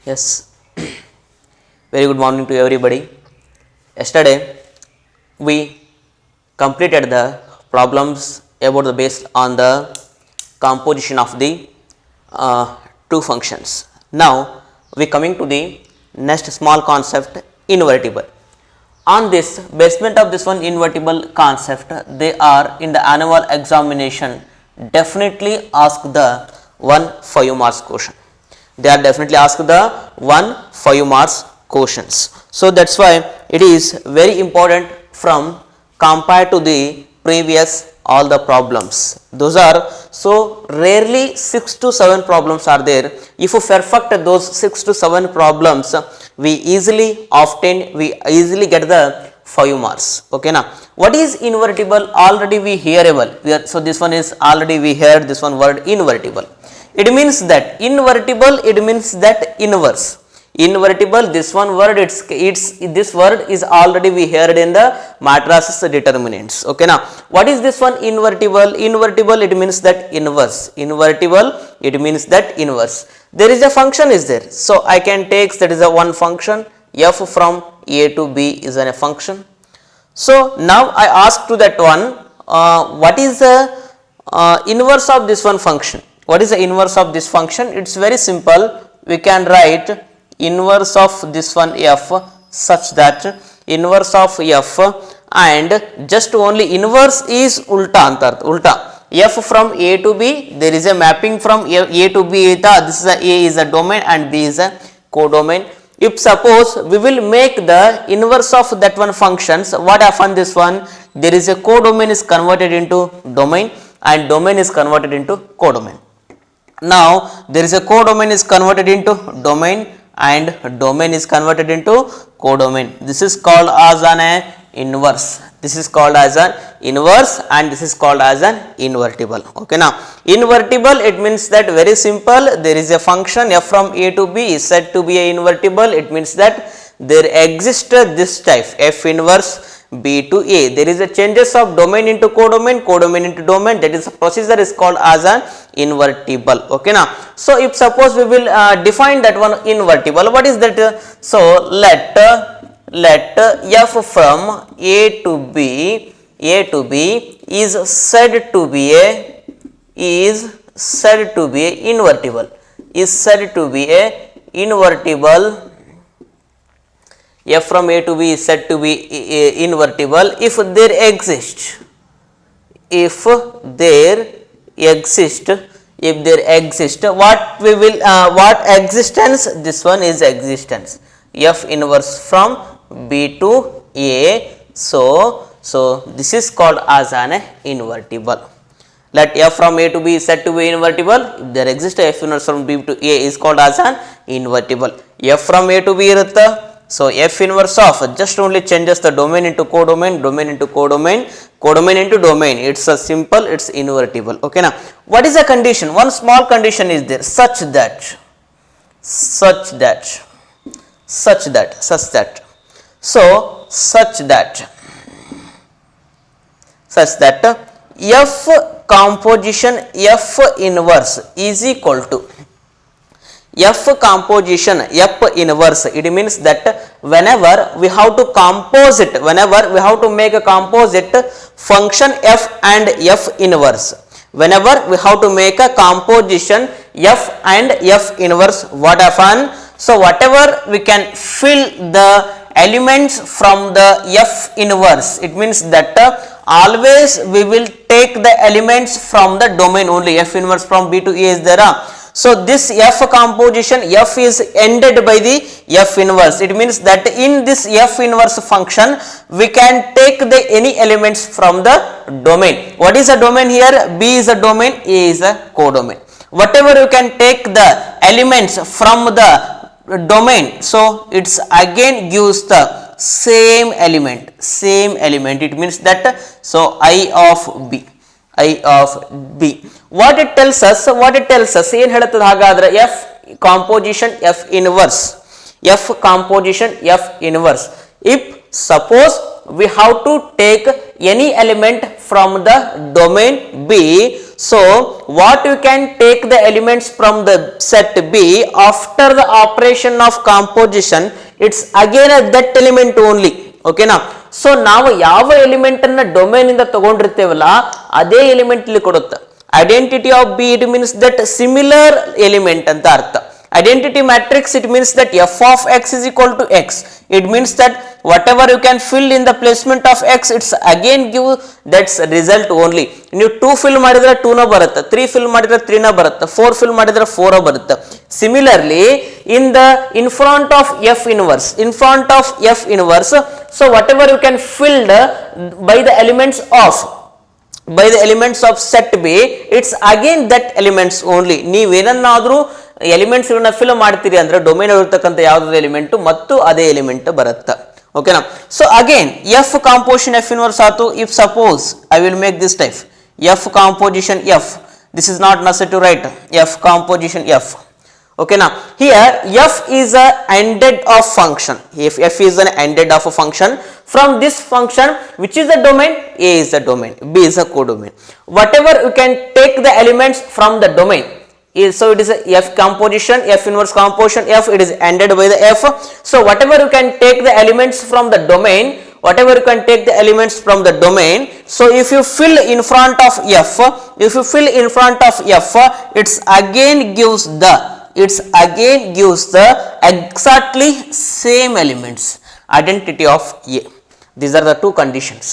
Yes, very good morning to everybody. Yesterday we completed the problems about the based on the composition of the two functions. Now we coming to the next small concept, invertible. On this basement of this one invertible concept, they are in the annual examination definitely ask the 5 marks question. They are definitely asked the 5 marks questions. So that's why it is very important from compared to the previous all the problems. Those are so rarely 6 to 7 problems are there. If you perfect those 6 to 7 problems, we easily get the 5 marks. Okay now, what is invertible? Already we hearable. So this one is already we heard this one word invertible. It means that invertible, it means that inverse. Invertible, this one word, it's this word is already we heard in the matrices determinants. Okay now, what is this one invertible? Invertible, it means that inverse. Invertible, it means that inverse. There is a function is there. So I can take that is a one function, f from a to b is a function. So now I ask to that one, what is the inverse of this one function? What is the inverse of this function? It's very simple. We can write inverse of this one f such that inverse of f and just only inverse is ulta ulta. F from a to b, there is a mapping from a to b. This is a is a domain and b is a codomain. If suppose we will make the inverse of that one functions, what happen this one? There is a codomain is converted into domain and domain is converted into codomain. Now there is a codomain is converted into domain and domain is converted into codomain. This is called as an inverse. This is called as an inverse and this is called as an invertible. Okay now, invertible, it means that very simple, there is a function f from a to b is said to be a invertible. It means that there exists this type f inverse b to a. There is a changes of domain into codomain, codomain into domain. That is a procedure is called as an invertible. Okay now, so if suppose we will define that one invertible, what is that? So let f from a to b is said to be a invertible, is said to be a invertible. F from a to b is said to be invertible if there exists what we will what existence, this one is existence, f inverse from b to a. So this is called as an invertible. Let f from a to b is said to be invertible if there exists f inverse from b to a is called as an invertible. F from a to b irutta. So f inverse of just only changes the domain into codomain, domain into codomain, codomain into domain. It's a simple, it's invertible. Okay now, what is the condition? One small condition is there, such that f composition f inverse is equal to f composition f inverse. It means that whenever we have to composite, whenever we have to make a composite function f and f inverse, whenever we have to make a composition f and f inverse, what happen? So whatever we can fill the elements from the f inverse, it means that always we will take the elements from the domain only. F inverse from b to a is there. So this f composition f is ended by the f inverse. It means that in this f inverse function we can take the any elements from the domain. What is a domain here? B is a domain, A is a codomain. Whatever you can take the elements from the domain, so it's again gives the same element. It means that so I of B. What it tells us ಏನು ಹೇಳುತ್ತದೆ ಹಾಗಾದ್ರೆ f composition f inverse, if suppose we have to take any element from the domain B, So what you can take the elements from the set B after the operation of composition, it's again that element only. Okay na. So ನಾವು ಯಾವ element ಅನ್ನ domain ಇಂದ ತಗೊಂಡಿರ್ತೇವಲ್ಲ ಅದೇ element ಇಲ್ಲಿ ಕೊಡುತ್ತೆ. Identity of B it means that similar element ಅಂತ ಅರ್ಥ. Identity matrix, it means that f of x is equal to x. It means that whatever you can fill in the placement of x, it's again give that's result only. ನೀವು 2 fill ಮಾಡಿದ್ರೆ 2 ನ ಬರುತ್ತೆ, 3 fill ಮಾಡಿದ್ರೆ 3 ನ ಬರುತ್ತೆ, 4 fill ಮಾಡಿದ್ರೆ 4 ಬರುತ್ತೆ. Similarly, in front of f inverse, so whatever you can filled by the elements of set B, it's again that elements only. ನೀವೇನನ್ನಾದ್ರೂ ಎಲಿಮೆಂಟ್ಸ್ ಗಳನ್ನ ಫಿಲ್ ಮಾಡ್ತೀರಿ ಅಂದ್ರೆ ಡೊಮೇನ್ ಇರತಕ್ಕಂತ ಯಾವ್ದು ಎಲಿಮೆಂಟ್ ಮತ್ತು ಅದೇ ಎಲಿಮೆಂಟ್ ಬರುತ್ತೆ. ಓಕೆನಾ. So again F composition F inverse ಆತು. If suppose I will make this type F composition F, this is not necessary to write F composition F. Okay, now here f is a ended of function. If f is an ended of a function, from this function, which is the domain? A is the domain, B is a codomain. Whatever you can take the elements from the domain, so it is a f composition, f inverse composition f, it is ended by the f. So whatever you can take the elements from the domain, so if you fill in front of f, it's again gives the exactly same elements, identity of A. These are the two conditions.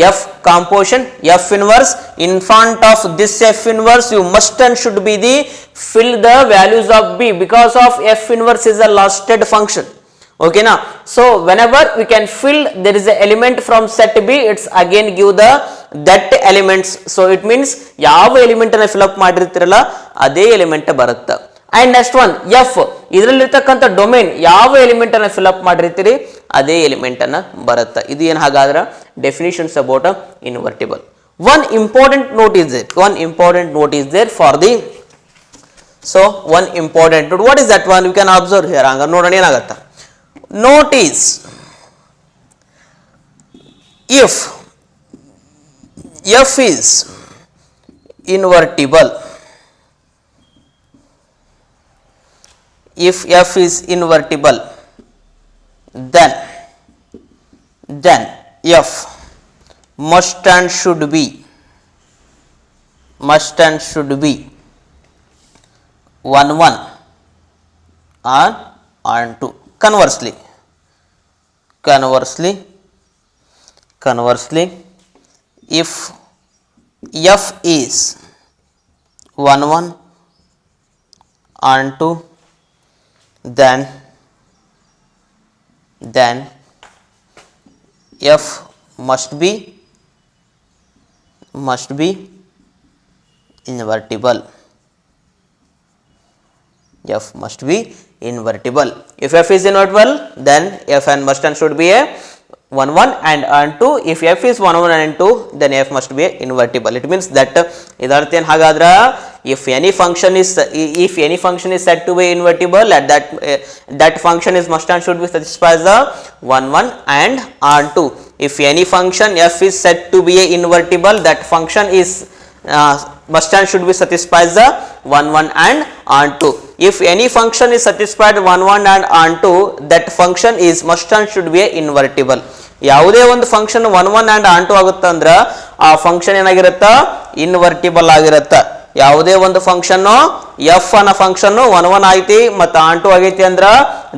F composition, f inverse, in front of this f inverse you must and should be the fill the values of B, because of f inverse is a lasted function. Okay now, so whenever we can fill there is a element from set B, it's again give that elements. So it means ಯಾವ element ಅನ್ನು fill up ಮಾಡಿರ್ತಿರಲ್ಲ ಅದೇ element ಬರುತ್ತೆ. And next one F, ಇದರಲ್ಲಿರ್ತಕ್ಕಂಥ domain ಯಾವ element ಅನ್ನು fill up ಮಾಡಿರ್ತೀರಿ ಅದೇ ಎಲಿಮೆಂಟ್ ಅನ್ನ ಬರುತ್ತೆ. ಇದು ಏನು ಹಾಗಾದ್ರೆ definitions about invertible. one important note is there for the, so one important note, what is that one you can observe here. ಹಂಗ ನೋಡೋಣ ಏನಾಗುತ್ತೆ. Note is, if f is invertible, then f must and should be 1 1 and 2. Conversely, if f is 1 1 and 2, then f must be invertible. F must be invertible. If f is invertible, then f and must and should be a 1 1 and 2. If f is 1 1 and 2, then f must be invertible. It means that idarthe en hagadra, if any function is said to be invertible, at that function is must and should be satisfies the 1 1 and 2. If any function f is said to be a invertible, that function is must and should be satisfies the 1 1 and 2. If any function is satisfied 1 1 and 2, that function is must and should be a invertible. ಯಾವುದೇ ಒಂದು function 1 1 and 2 ಆಗುತ್ತೆ ಅಂದ್ರೆ ಆ function ಏನಾಗಿರುತ್ತೆ, invertible ಆಗಿರುತ್ತೆ. ಯಾವುದೇ ಒಂದು function F ಅನ್ನೋ ಫಂಕ್ಷನ್ 1 1 ಐತಿ ಮತ್ತು 2 ಆಗೈತಿ ಅಂದ್ರೆ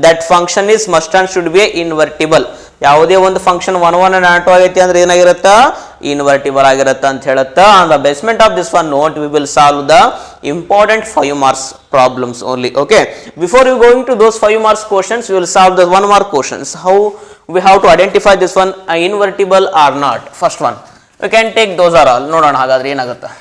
that function is must and should be invertible. ಯಾವುದೇ ಒಂದು ಫಂಕ್ಷನ್ 1 1 and 2 ಆಗೈತಿ ಅಂದ್ರೆ ಏನಾಗಿರುತ್ತೆ, ಇನ್ವರ್ಟಿಬಲ್ ಆಗಿರುತ್ತೆ ಅಂತ ಹೇಳುತ್ತೆ. On the basement of this one note we will solve the important 5 marks problems only. Okay, before you going to those 5 marks questions, we will solve the 1 mark questions. How we have to identify this one invertible or not. First one we can take those are all. ನೋಡೋಣ ಹಾಗಾದ್ರೆ ಏನಾಗುತ್ತೆ.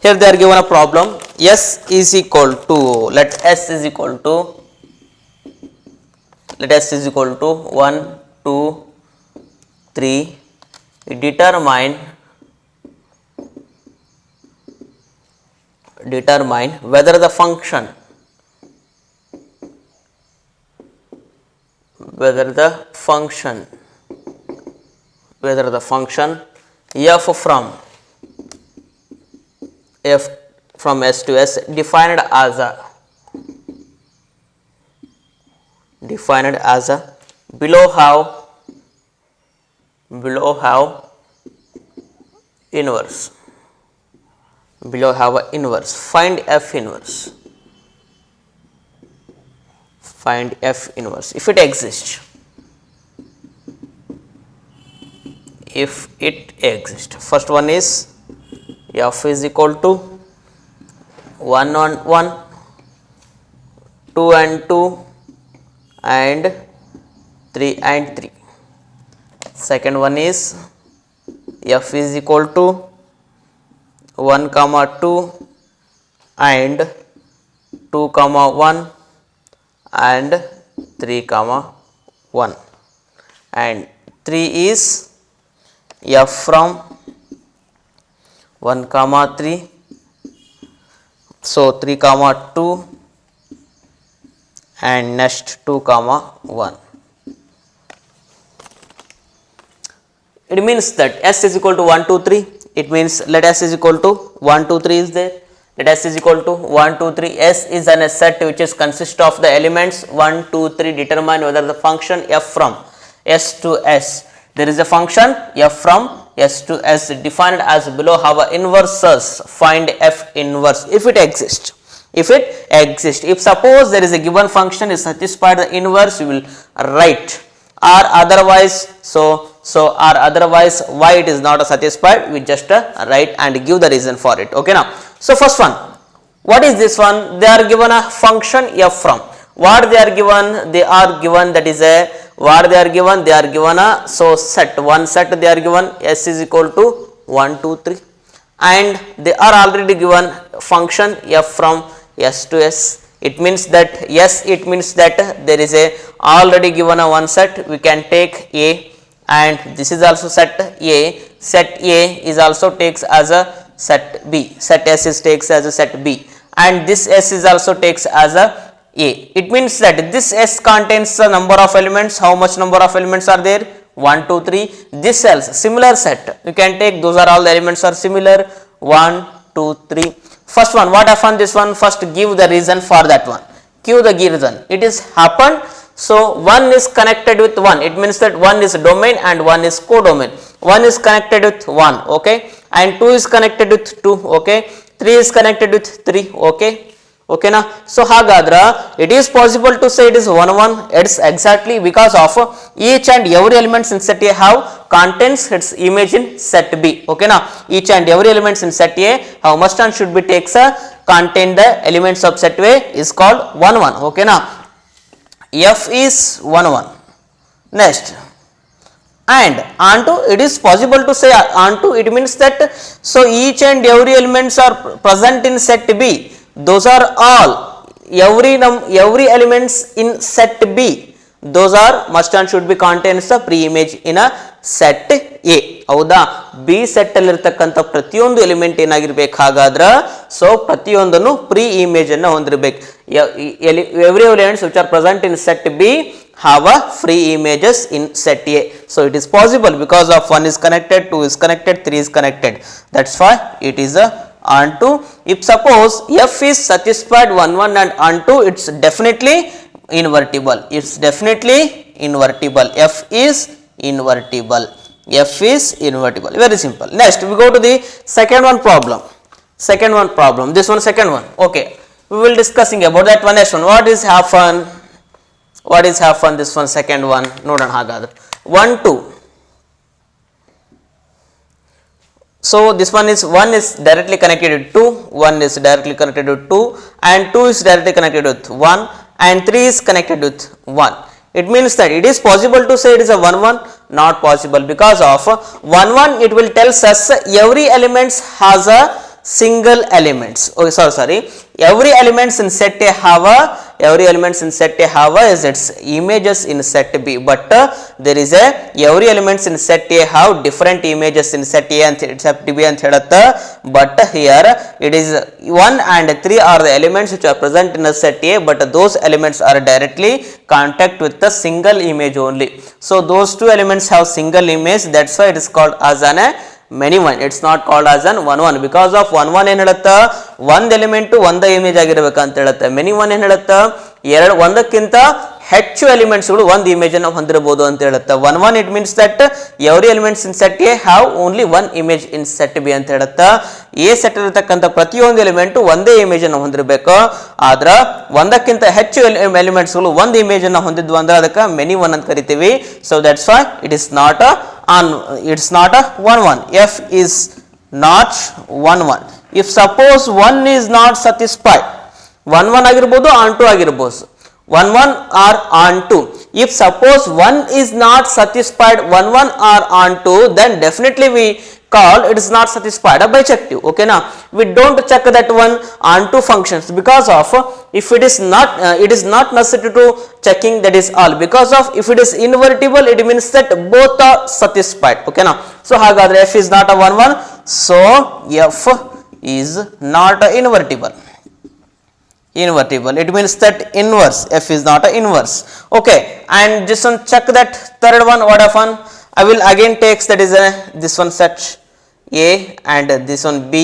Here they are given a problem. S is equal to, let S is equal to 1 2 3. Determine determine whether the function f from S to S defined as a below have inverse. Find F inverse. If it exists. First one is F is equal to 1 on 1, 2 and 2 and 3 and 3. Second one is F is equal to 1 comma 2 and 2 comma 1 and 3 comma 1, and 3 is F from 1 comma 3, so 3 comma 2 and next 2 comma 1. It means that S is equal to 1, 2, 3. It means let S is equal to 1, 2, 3 is there. Let S is equal to 1, 2, 3. S is an set which is consist of the elements 1, 2, 3. Determine whether the function F from S to S. There is a function F from S to S defined as below. Have inverses. Find F inverse if it exists. If suppose there is a given function is satisfied the inverse, you will write, or otherwise why it is not satisfied, we just write and give the reason for it. Okay now. So first one, what is this one? They are given a function F from. What they are given? They are given that is a what they are given? They are given a set. One set they are given S is equal to 1, 2, 3, and they are already given function F from S to S. It means that there is a already given a one set. We can take A, and this is also set A. Set A is also takes as a set B. Set S is takes as a set B, and this S is also takes as a. It means that this S contains a number of elements. How much number of elements are there? 1, 2, 3. This else similar set you can take, those are all the elements are similar. 1, 2, 3. First one, what happened? This one, first give the reason for that one. Give the reason. It is happened. So 1 is connected with 1. It means that 1 is domain and 1 is codomain. 1 is connected with 1, okay, and 2 is connected with 2, okay, 3 is connected with 3, okay. Okay na. So hagadra it is possible to say it is 1, 1. It's exactly because of each and every elements in set A have contains its image in set B. Okay na. Each and every elements in set A how must and should be takes a contain the elements of set A is called 1, 1. Okay na. F is 1, 1. Next, and onto it is possible to say onto, it means that so each and every elements are present in set B. Those are all every elements in set B. Those are must and should be contains the pre-image in a set A. ಹೌದಾ? B set ಅಲ್ಲಿ ಇರತಕ್ಕಂತ ಪ್ರತಿಯೊಂದು element ಏನಾಗಿರಬೇಕು ಹಾಗಾದ್ರೆ? So ಪ್ರತಿಯೊಂದನ್ನು pre image ಅನ್ನು ಹೊಂದಿರಬೇಕು. Every elements which are present in set B have a free images in set A. So it is possible because of 1 is connected, 2 is connected, 3 is connected. That's why it is a onto. If suppose F is satisfied 1, 1 and onto, it's definitely invertible. It's definitely invertible. F is invertible. F is invertible. Very simple. Next we go to the second one problem. This one second one. Okay. We will discussing about that one. Next one. What is happen? This one second one. Nodan hagadre. 1, 2. So this one is directly connected with 2, 1 is directly connected with 2, and 2 is directly connected with 1, and 3 is connected with 1. It means that it is possible to say it is a 1, 1, not possible because of 1, 1 it will tells us every elements has a single elements. Okay, sorry. Every elements in set A have a every elements in set A have its images in set B, but there is a every elements in set A have different images in set A and set B ಅಂತ ಹೇಳುತ್ತೆ. But here it is 1 and 3 are the elements which are present in a set A, but those elements are directly contact with the single image only. So those two elements have single image, that's why it is called as an many one. It's not called as an one one, because of one one ಏನು ಹೇಳುತ್ತೆ ಒಂದು element ಒಂದು image ಆಗಿರಬೇಕು ಅಂತ ಹೇಳುತ್ತೆ. Many one ಏನು ಹೇಳುತ್ತೆ ಒಂದಕ್ಕಿಂತ ಹೆಚ್ಚು ಎಲಿಮೆಂಟ್ಸ್ಗಳು ಒಂದು ಇಮೇಜ್ ಅನ್ನು ಹೊಂದಿರಬಹುದು ಅಂತ ಹೇಳುತ್ತೆ. One one it means that every elements in set A have only one image in set B ಅಂತ ಹೇಳುತ್ತೆ. ಎ ಸೆಟ್ ಇರತಕ್ಕಂಥ ಪ್ರತಿಯೊಂದು ಎಲಿಮೆಂಟ್ ಒಂದೇ ಇಮೇಜ್ ಅನ್ನು ಹೊಂದಿರಬೇಕು. ಆದ್ರೆ ಒಂದಕ್ಕಿಂತ ಹೆಚ್ಚು ಎಲಿಮೆಂಟ್ಸ್ಗಳು ಒಂದು ಇಮೇಜ್ ಅನ್ನು ಹೊಂದಿದ್ವು ಅಂದ್ರೆ ಅದಕ್ಕೆ ಮೆನಿ ಒನ್ ಅಂತ ಕರಿತೀವಿ. So that's why it is not it's not a 1 1. F is not 1 1. If suppose 1 is not satisfied, 1 1 ಆಗಿರಬಹುದು on 2 ಆಗಿರಬಹುದು, 1 1 or on 2. If suppose 1 is not satisfied 1 1 or on 2, then definitely we call it is not satisfied a bijective. Okay now we don't check that one on 2 functions, because of if it is not necessary to checking that is all, because of if it is invertible it means that both are satisfied. Okay now so hagadre f is not a 1 1, so f is not a invertible. It means that inverse, f is not a inverse. Okay, and just one check that third one. What of one I will again takes, that is this one set A and this one B.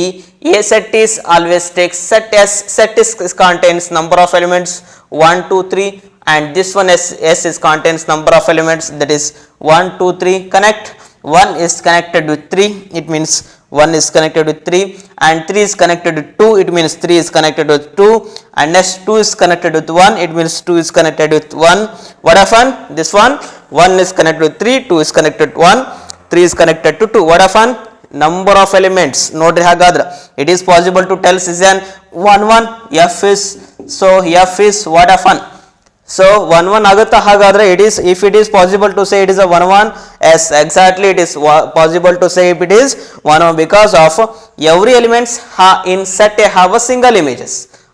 A set is always takes set S. Set is contains number of elements 1 2 3, and this one S is contains number of elements, that is 1 2 3. Connect 1 is connected with 3, it means 1 is connected with 3, and 3 is connected with 2, it means 3 is connected with 2, and next 2 is connected with 1, it means 2 is connected with 1. What of one? This one 1 is connected with 3, 2 is connected to 1, 3 is connected to 2. What of one? Number of elements. Nodri hagadra it is possible to tell is an 1 1. F is, so F is what of one? So 1 1 agutta hagadre it is, if it is possible to say it is a 1 1, yes exactly it is possible to say if it is 1 1, because of every elements in set A have a single images.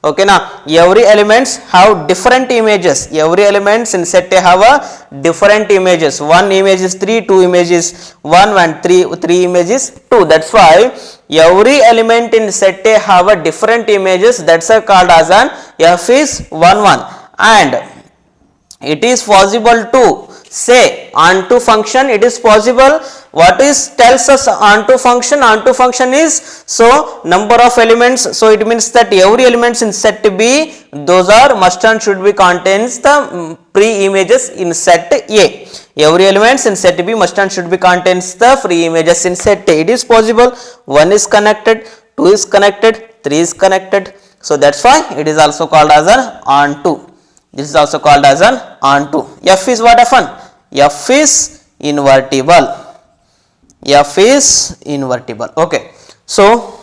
Okay now every elements have different images, every elements in set A have a different images. One image is 3, 2 images 1, and 3 images 2. That's why every element in set A have a different images, that's called as an f is 1 1. And it is possible to say onto function, it is possible. What is tells us onto function? Onto function is, so number of elements, so it means that every elements in set B, those are must and should be contains the pre images in set A. Every elements in set B must and should be contains the free images in set A. It is possible 1 is connected, 2 is connected, 3 is connected, so that's why it is also called as an onto. This is also called as an onto. F is what of one? F is invertible. F is invertible. Okay, so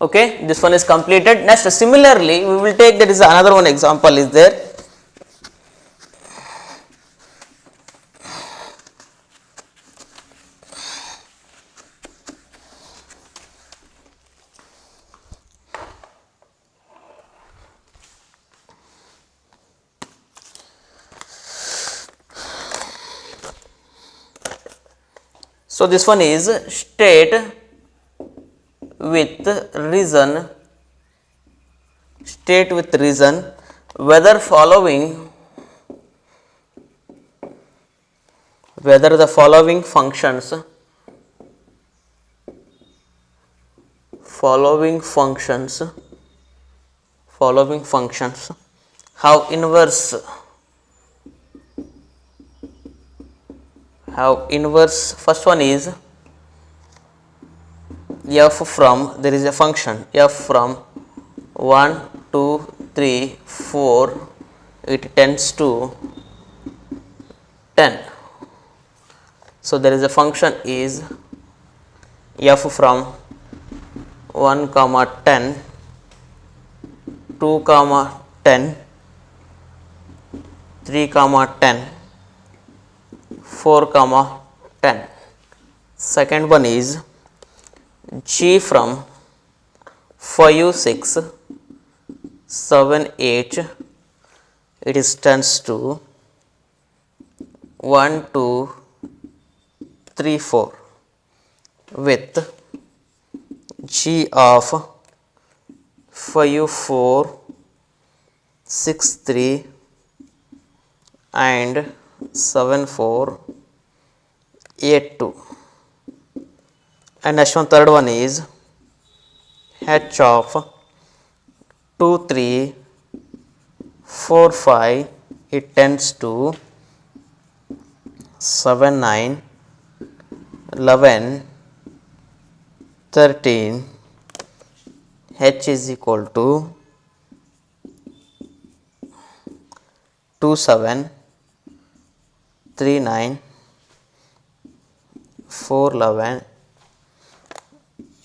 okay, this one is completed. Next, similarly we will take, that is another one example is there. So this one is state with reason, whether the following functions have inverse. First one is f from, there is a function f from 1 2 3 4, it tends to 10. So there is a function is f from 1 comma 10, 2 comma 10, 3 comma 10, 4 comma 10. Second one is g from 5 6, 7 8, it is tends to 1 2 3 4 with G of 5 4 6 3 and 7 4 8 2. And next one, third one is H of 2 3 4 5, it tends to 7 9 11 13, H is equal to 2 7 3 9 4 11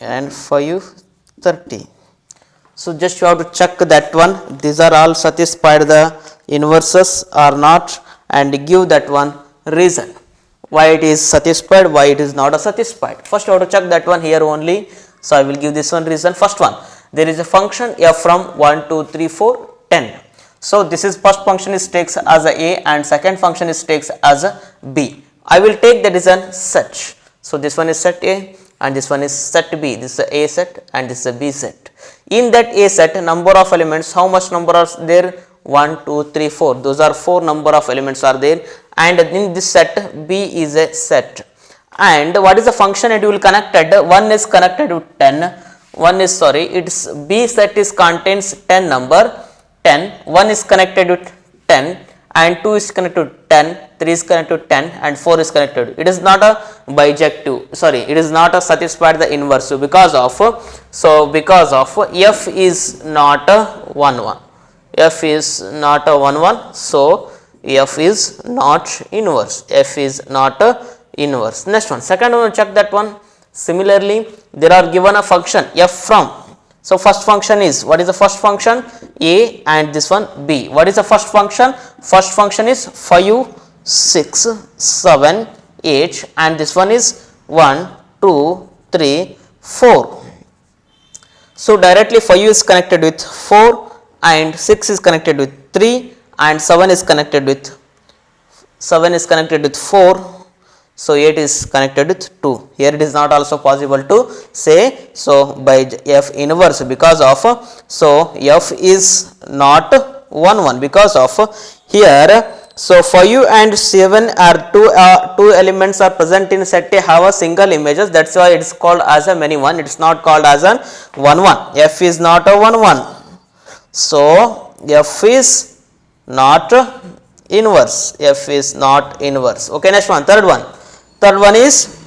and 5 30. So just you have to check that one, these are all satisfied the inverses or not, and give that one reason why it is satisfied, why it is not satisfied. First you have to check that one here only. So I will give this one reason. First one, there is a function f from 1 2 3 4 10. So this is first function is takes as a and second function is takes as a b. I will take that is an such. So this one is set A and this one is set B. This is a A set and this is a B set. In that A set, number of elements, how much number are there? 1 2 3 4. Those are 4 number of elements are there, and in this set B is a set. And what is the function it will connected? One is connected with 10. One is sorry, its B set is contains 10 number. 10. One is connected with 10 and 2 is connected to 10, 3 is connected to 10 and 4 is connected. It is not a bijective, sorry, it is not a satisfied the inverse because of, f is not a 1 1, f is not a 1 1, so f is not inverse, f is not a inverse. Next one, second one, check that one. Similarly, there are given a function f from. So first function is, what is the first function? A and this one B. What is the first function? First function is 5 6 7 8 and this one is 1 2 3 4. So directly 5 is connected with 4 and 6 is connected with 3 and 7 is connected with 4. So 8 is connected with 2. Here it is not also possible to say so by f inverse because of, so f is not 1 1 because of here. So 5 and 7 are two elements are present in set A have a single images, that's why it is called as a many one, it is not called as a 1 1. F is not a 1 1. So f is not inverse, f is not inverse. Okay, next one, third one. Third one is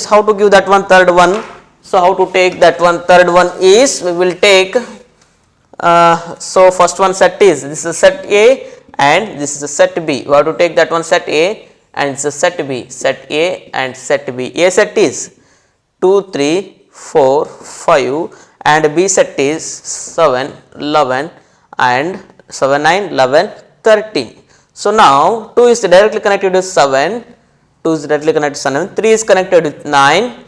how to give that one third one. So how to take that one? Third one is we will take so first one set is, this is set A and this is a set B. We have to take that one set A and it's a set B, set A and set B. A set is 2 3 4 5 and B set is 7 11 and 7 9 11 13. So now 2 is directly connected with 7, 2 is directly connected to 7, 3 is connected with 9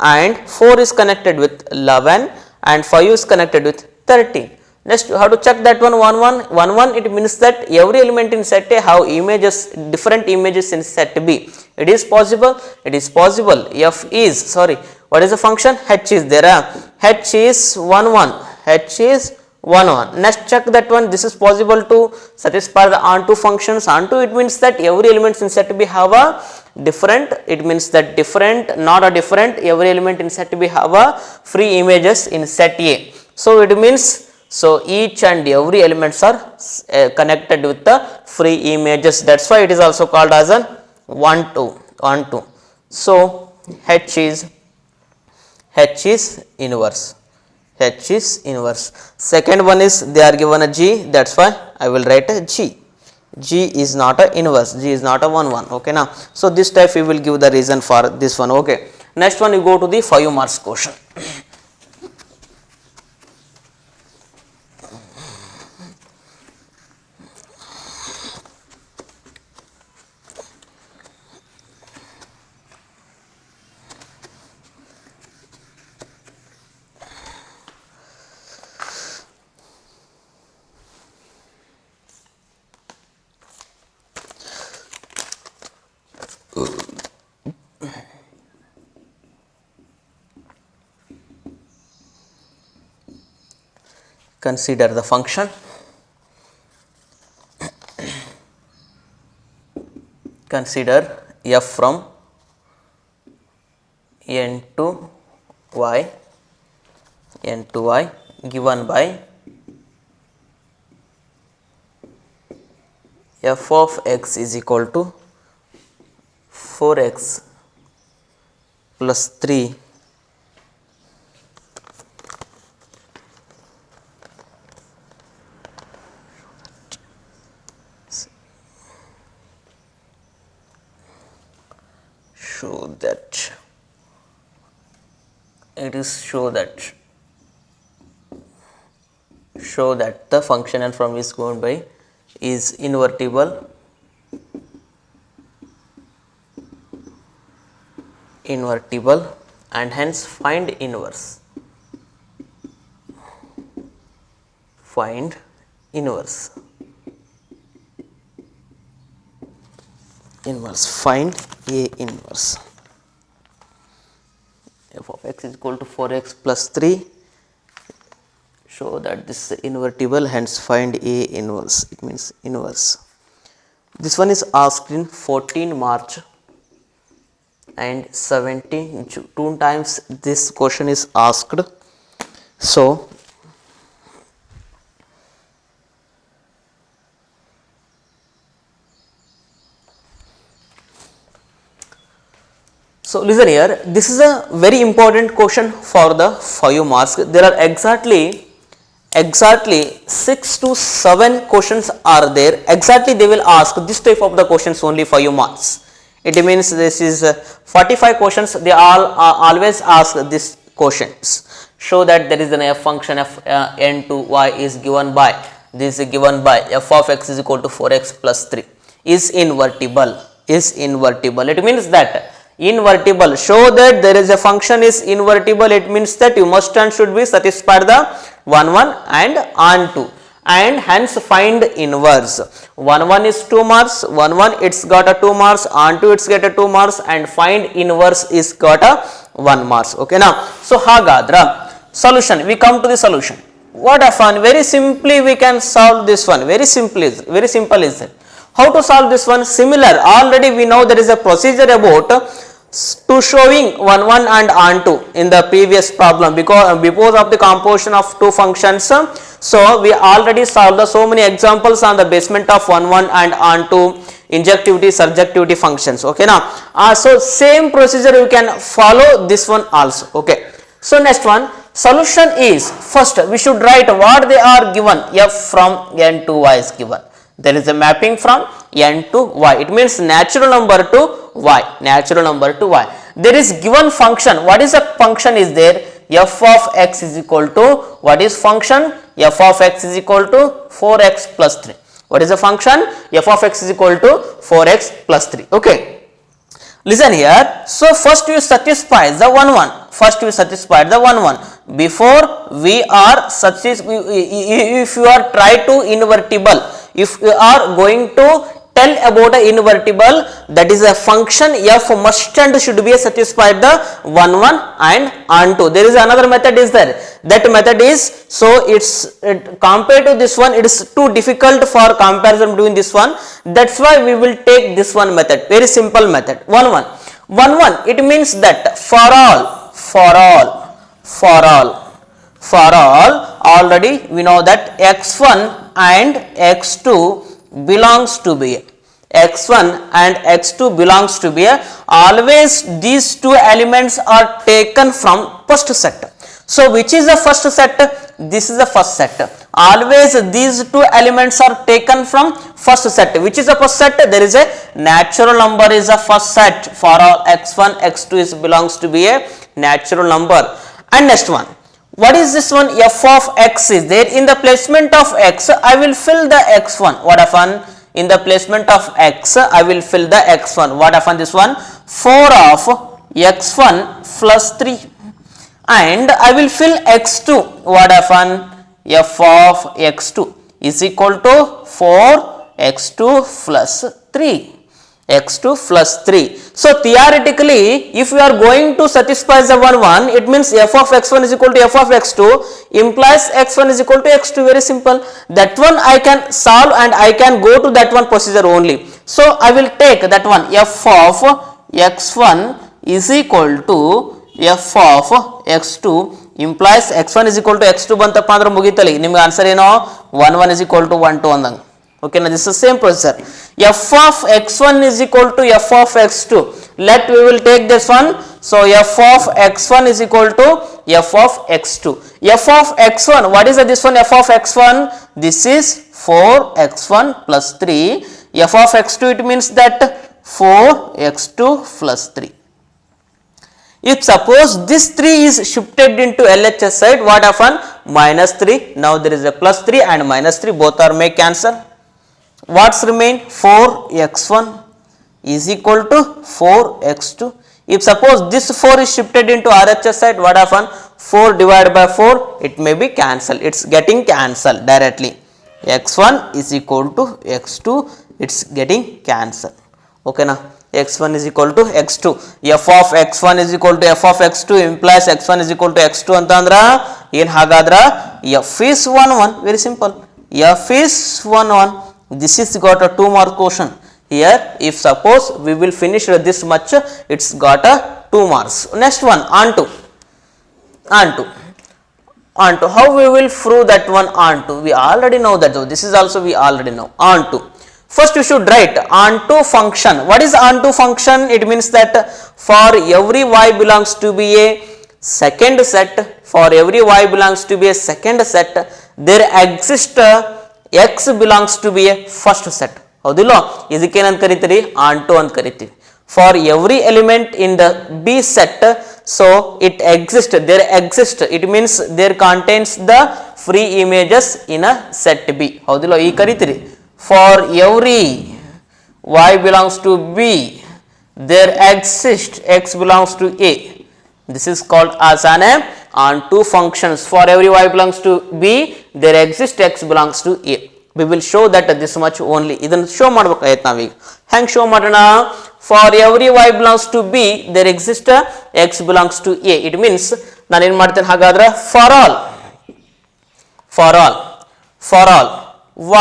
and 4 is connected with 11 and 5 is connected with 13. Next you have to check that one 1 1 1 1, it means that every element in set A have images, different images in set B. It is possible, it is possible. F is, sorry, what is the function? H is there, H is 1 1, H is 1 1. Next check that one, this is possible to satisfy the onto functions. Onto, it means that every element in set B have a different, it means that different, not a different, every element in set B have a free images in set A. So it means, so each and every elements are connected with the free images, that's why it is also called as an 1 2. So H is inverse. H is inverse. Second one is they are given a G, that's why I will write a G. G is not a inverse, G is not a 1 1. Okay, now so this type we will give the reason for this one. Okay, next one you go to the 5 marks question. Consider the function consider f from n to y given by f of x is equal to 4x plus 3 show that the function f from is given by is invertible and hence find inverse find A inverse f of x is equal to 4x plus 3. Show that this is invertible, hence find A inverse. It means inverse. This one is asked in 14 March and 17 June. 2 times this question is asked. So listen here, this is a very important question for the 5 marks. There are exactly 6 to 7 questions are there. Exactly they will ask this type of the questions only 5 marks. It means this is 45 questions, they all always ask these questions. Show that there is an f function f n to y is given by, this is given by f of x is equal to 4x plus 3 is invertible. It means that invertible, show that there is a function is invertible. It means that you must and should be satisfied the 1 1 and onto, and hence find inverse. 1 1 is 2 marks, 1 1 it's got a 2 marks, onto it's get a 2 marks, and find inverse is got a 1 marks. Okay, now so hagadra solution, we come to the solution. What a fun, very simply we can solve this one. Very simple is it. How to solve this one? Similar, already we know there is a procedure about to showing 1 1 and onto in the previous problem, because of the composition of 2 functions. So we already solved so many examples on the basement of 1 1 and onto, injectivity, surjectivity functions. Okay, now so same procedure you can follow this one also. Okay, so next one, solution is, first we should write what they are given. F from n to y is given. There is a mapping from n to y. It means natural number to y. There is given function. What is a function is there? F of x is equal to, what is function? F of x is equal to 4x plus 3. What is the function? F of x is equal to 4x plus 3. Okay. Listen here. So first you satisfy the 1 1. Before we are if you are try to invertible, if you are going to tell about a invertible, that is a function f must and should be satisfied the 1 1 and onto. There is another method is there. That method is, so compared to this one, it is too difficult for comparison between this one. That's why we will take this one method. Very simple method. 1 1. It means that for all. Already we know that x1 and x2 belongs to be always these 2 elements are taken from first set. So which is the first set? This is the first set. Always these 2 elements are taken from first set. Which is the first set? There is a natural number is a first set. For all x1 x2 belongs to be a natural number. And next one, what is this one? F of x is there. In the placement of x, I will fill the x1. What happen? In the placement of x, I will fill the x1. What happen? This one, 4 of x1 plus 3. And I will fill x2. What happen? F of x2 is equal to 4 x2 plus 3. x2 plus 3. So theoretically, if you are going to satisfy the 1 it means f of x1 is equal to f of x2 implies x1 is equal to x2. Very simple. That one I can solve and I can go to that one procedure only. So I will take that one, f of x1 is equal to f of x2 implies x1 is equal to x2 ಬಂತಪ್ಪ ಅಂದ್ರೆ ಮುಗಿತಲಿ. ನಿಮಗೆ answer ಏನೋ 1 1 is equal to 1 2 ಅಂದಂಗೆ. Okay, now this is the same procedure. F of x1 is equal to f of x2. We will take this one. So f of x1 is equal to f of x2. F of x1, what is this one? F of x1, this is 4x1 plus 3. F of x2, it means that 4x2 plus 3. If suppose this 3 is shifted into LHS side, what happen? Minus 3. Now there is a plus 3 and minus 3, both are may cancel. What's remain? 4x1 is equal to 4x2. If suppose this 4 is shifted into RHS side, what happen? 4 divided by 4, it may be cancelled. It's getting cancelled directly. x1 is equal to x2, it's getting cancelled. Okay now, x1 is equal to x2. f of x1 is equal to f of x2 implies x1 is equal to x2 ಅಂತ ಅಂದ್ರ ಏನು ಹಾಗಾದ್ರ f is 1 1. Very simple. f is 1 1. This is got a 2 mark question. Here if suppose we will finish this much, it's got a 2 marks. Next one, onto how we will prove that one onto? We already know that. This is also we already know. Onto, first we should write onto function. What is onto function? It means that for every y belongs to be a second set, for every y belongs to be a second set, there exists x belongs to be a first set. ಹೌದಿಲ್ಲ, ಇದಕ್ಕೆ ಏನಂತ ಕರಿತೀರಿ? onto ಅಂತ ಕರಿತೀವಿ. For every element in the B set, so it exists, there exists, it means there contains the free images in a set B. ಹೌದಿಲ್ಲ, ಈ ಕರಿತೀರಿ. For every y belongs to B, there exists x belongs to A. This is called as an onto functions. For every y belongs to B, there exists x belongs to A. We will show that this much only. ಇದನ್ನು show ಮಾಡಬೇಕಾಯ್ತು ನಾವೀಗ. ಹೆಂಗೆ show ಮಾಡೋಣ? For every y belongs to B, there exists x belongs to A. It means ನಾನು ಏನು ಮಾಡ್ತೇನೆ ಹಾಗಾದ್ರೆ for all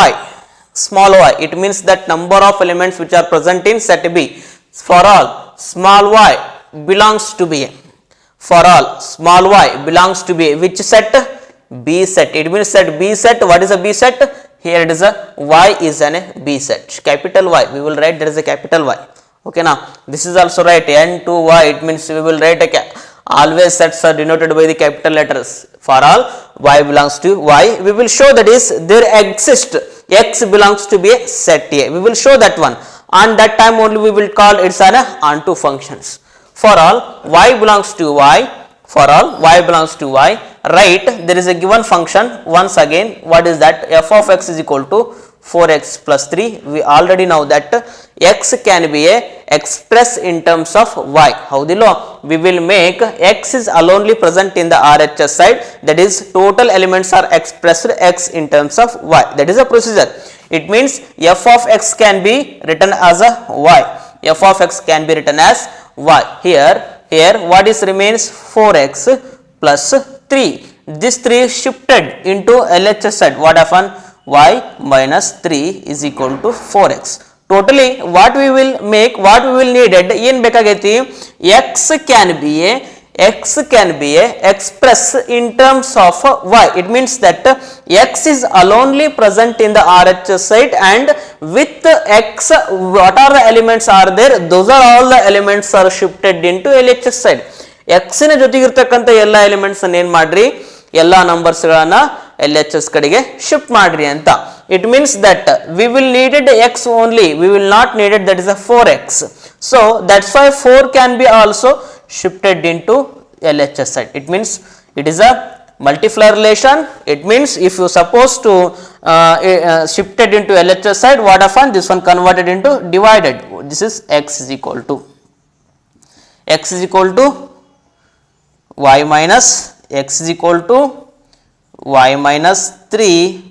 y, small y, it means that number of elements which are present in set B. For all small y belongs to B. For all small y belongs to B. Which set? B set. It means that B set. What is a B set? Here it is a y is an B set. Capital Y. We will write there is a capital Y. Okay, now this is also right. N to Y. It means we will write always sets are denoted by the capital letters. For all y belongs to y, we will show that is there exists x belongs to be a set A. We will show that one. On that time only we will call it's an onto functions. For all y belongs to y, for all y belongs to y, right, there is a given function. Once again, what is that? F of x is equal to 4x plus 3. We already know that x can be expressed in terms of y. Howdillo, we will make x is alonely present in the RHS side, that is total elements are expressed x in terms of y. That is a procedure. It means f of x can be written as a y. F of x can be written as y. Here what is remains? 4x plus 3. This 3 is shifted into LHS side. What happened? Y minus 3 is equal to 4x. Totally what we will make, what we will needed, ಏನು ಬೇಕಾಗೈತಿ? x can be a express in terms of y. It means that x is alonely present in the RHS side, and with x what are the elements are there? Those are all the elements are shifted into LHS side. x ನ ಜೊತೆಗಿರ್ತಕ್ಕಂಥ ಎಲ್ಲ elements ಅನ್ನು ಏನು ಮಾಡ್ರಿ? ಎಲ್ಲ numbers ಗಳನ್ನ LHS ಕಡೆಗೆ shift ಮಾಡ್ರಿ ಅಂತ. It means that we will needed x only, we will not needed that is a 4x. So that's why 4 can be also shifted into LHS side. It means it is a multiplier relation. It means if you suppose to shifted into LHS side, what happen? This one converted into divided. This is x is equal to y minus x is equal to y minus 3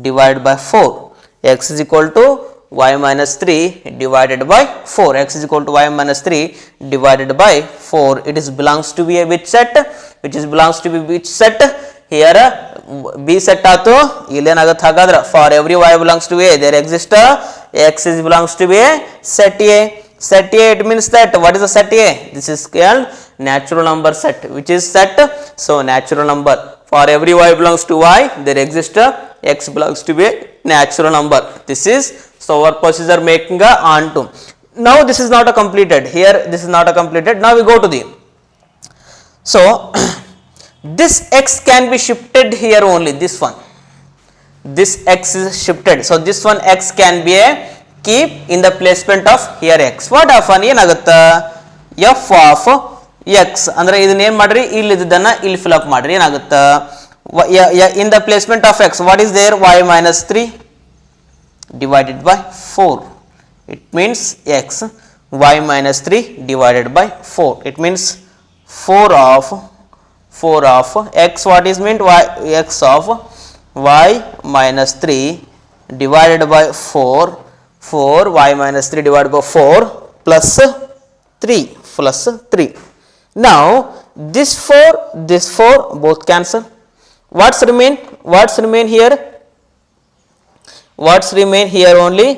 divided by 4. X is equal to y minus 3 divided by 4. X is equal to y minus 3 divided by 4. It is belongs to be a which set? Which is belongs to be which set? Here B set ato ilenagat hagadra. For every y belongs to A, there exists a X is belongs to be a set A. Set A, it means that what is the set A? This is called natural number set. Which is set? So natural number. For every y belongs to y, there exists a x belongs to be a natural number. This is, so our procedure making a onto. Now this is not a completed. Here this is not a completed. Now we go to the. So this x can be shifted here only. This one. This x is shifted. So this one x can be a keep in the placement of here x. What happen? ಏನಾಗುತ್ತೆ f of x ಅಂದ್ರೆ ಇದನ್ನ ಏನು ಮಾಡ್ರಿ ಇಲ್ಲಿ ಇದನ್ನ ಇಲ್ಲಿ fill up ಮಾಡ್ರಿ ಏನಾಗುತ್ತೆ in the placement of x what is there y minus 3 divided by 4. It means x y minus 3 divided by 4. It means 4 of x. What is meant? Y x of y minus 3 divided by 4. 4 y minus 3 divided by 4 plus 3. Now this 4 both cancel. What's remain here? What's remain here only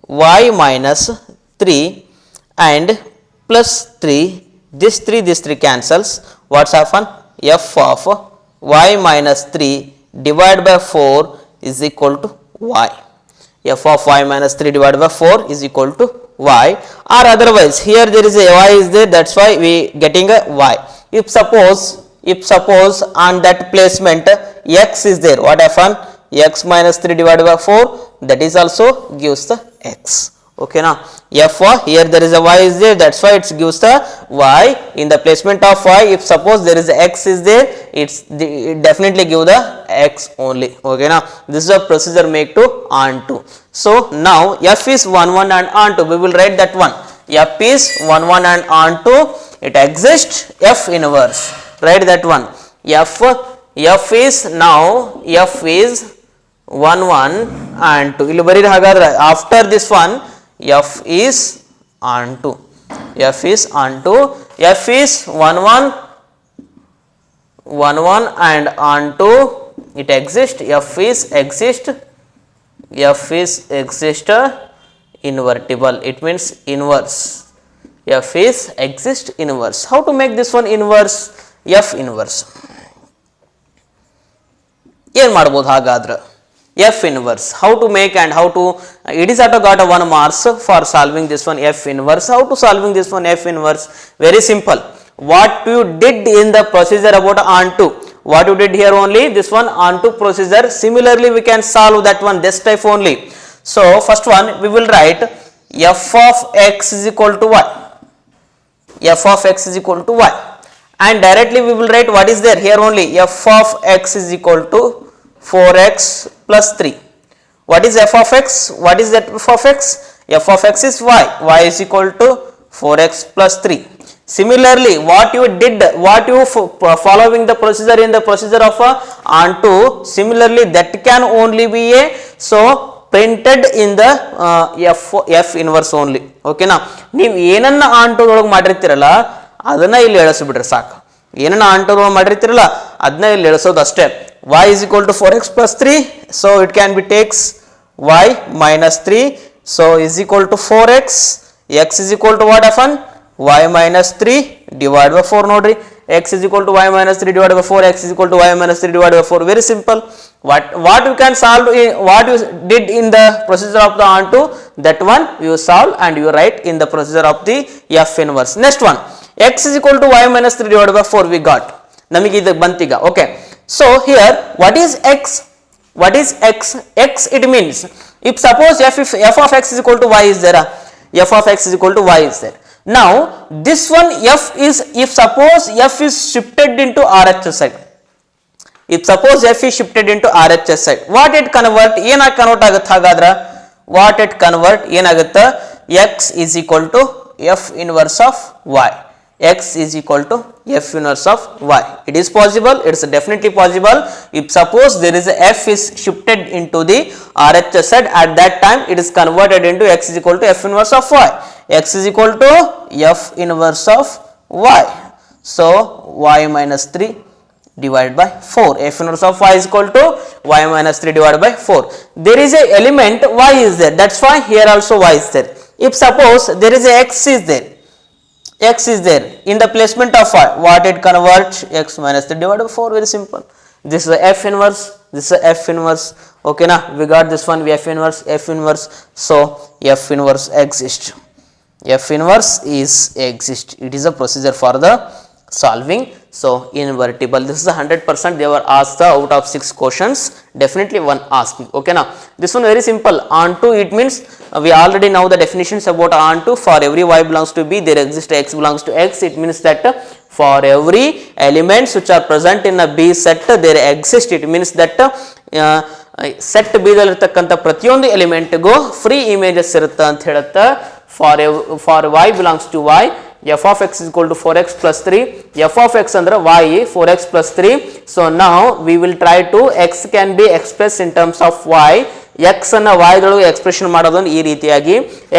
y minus 3 and plus 3. This 3 cancels. What's happen? F of y minus 3 divided by 4 is equal to y. F of y minus 3 divided by 4 is equal to y, or otherwise here there is a y is there, that's why we getting a y. If suppose on that placement x is there, what happen? X minus 3 divided by 4, that is also gives the x. Okay, now f here there is a y is there, that's why it gives the y. In the placement of y, if suppose there is a x is there, it definitely give the x only. Okay, now this is a procedure make to onto. So now f is 1 1 and onto, we will write that one. F is 1 1 and onto, it exists f inverse, write that one. F is now f is 1 1 and 2. ಇಲ್ಲಿ ಬರೀರಿ ಹಾಗಾದ್ರೆ after this one f is onto. F is onto. F is 1 1 and onto, it exists. F is exist invertible. It means inverse. F is exist inverse. How to make this one inverse? F inverse. ಏನು ಮಾಡ್ಬೋದು ಹಾಗಾದ್ರೆ? F inverse. How to make and how to, it is auto got a 1 marks for solving this one F inverse. How to solving this one F inverse? Very simple. What you did in the procedure about onto, what you did here only, this one onto procedure. Similarly we can solve that one this type only. So first one we will write f of x is equal to y. F of x is equal to y, and directly we will write what is there here only, f of x is equal to 4x plus 3. What is f of x? What is that f of x? F of x is y. Y is equal to 4x plus 3. Similarly, what you did, what you following the procedure in the procedure of onto, similarly that can only be a so printed in the f inverse only. Okay na, ನೀವು ಏನನ್ನ onto ಒಳಗೆ ಮಾಡಿರ್ತೀರಲ್ಲ ಅದನ್ನ ಇಲ್ಲಿ ಎಳಿಸಿಬಿಟ್ರೆ ಸಾಕು. ಏನನ್ನ onto ಒಳಗೆ ಮಾಡಿರ್ತೀರಲ್ಲ ಅದನ್ನ ಇಲ್ಲಿ ಎಳಿಸೋದು ಅಷ್ಟೇ. Y is equal to 4x plus 3, so it can be takes y minus 3, so is equal to 4x. X is equal to what happen? Y minus 3 divided by 4. Nodri, x is equal to y minus 3 divided by 4. X is equal to y minus 3 divided by 4. Very simple. What you can solve, what you did in the procedure of the onto, that one you solve and you write in the procedure of the f inverse. Next one, x is equal to y minus 3 divided by 4 we got. Namige idu bantiga. Okay. So here what is x? What is x? X it means if suppose f of x is equal to y is there, f of x is equal to y is there. Now this one f is, if suppose f is shifted into RHS side, if suppose f is shifted into RHS side, what it convert, ಏನ convert ಆಗುತ್ತೆ ಹಾಗಾದ್ರೆ? What it convert ಏನಾಗುತ್ತೆ? X is equal to f inverse of y. x is equal to f inverse of y. It is possible, it is definitely possible. If suppose there is a f is shifted into the RHS set, at that time it is converted into x is equal to f inverse of y. X is equal to f inverse of y. So y minus 3 divided by 4. F inverse of y is equal to y minus 3 divided by 4. There is a element y is there, that is why here also y is there. If suppose there is a x is there, x is there in the placement of y, what it converts? X minus 3 divided by 4, very simple. This is a f inverse, this is a f inverse, okay na, we got this one, we f inverse, so f inverse exists. F inverse is exist. It is a procedure for the solving. So invertible, this is 100%, they were asked out of 6 questions, definitely one asking, okay now. This one very simple, onto, it means we already know the definitions about onto. For every y belongs to b, there exists x belongs to x. It means that for every elements which are present in a b set, there exist. It means that set b ದಲ್ಲಿರತಕ್ಕಂಥ ಪ್ರತಿಯೊಂದು ಎಲಿಮೆಂಟ್ಗೂ free images ಇರುತ್ತೆ ಅಂತ ಹೇಳುತ್ತೆ. For y belongs to y, f of x is equal to 4x plus 3, f of x under y 4x plus 3. So now we will try to, x can be expressed in terms of y, x ಅನ್ನು y ದೊಳಗೆ expression ಮಾಡೋದು ಈ ರೀತಿಯಾಗಿ,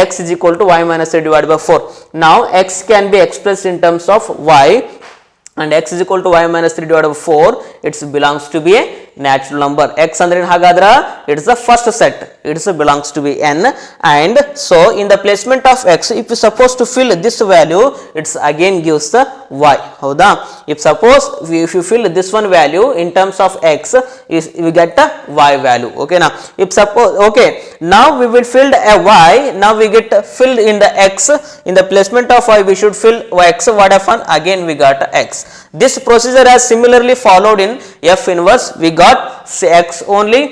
x is equal to y minus 3 divided by 4. Now x can be expressed in terms of y and x is equal to y minus 3 divided by 4, it belongs to be a natural number. X andre hagadra, it is the first set, it is belongs to be n, and so in the placement of x, if you supposed to fill this value, it's again gives the y. Howda, if suppose if you fill this one value in terms of x, we get the y value, okay now. If suppose, okay, now we will fill a y, now we get filled in the x, in the placement of y we should fill x, what happen? Again we got x. This procedure has similarly followed in f inverse. We got x only,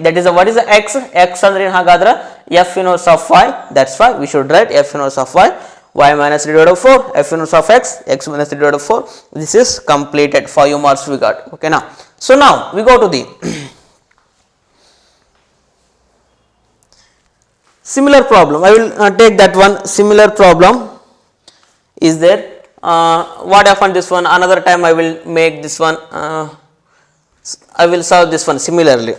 that is what is the x andre hagadra f inverse of y, that's why we should write f inverse of y, y minus 3 divided by 4, f inverse of x, x minus 3 divided by 4. This is completed, 5 marks we got, okay now. So now we go to the similar problem. I will take that one. Similar problem is there. What happened this one? Another time I will make this one. I will solve this one similarly.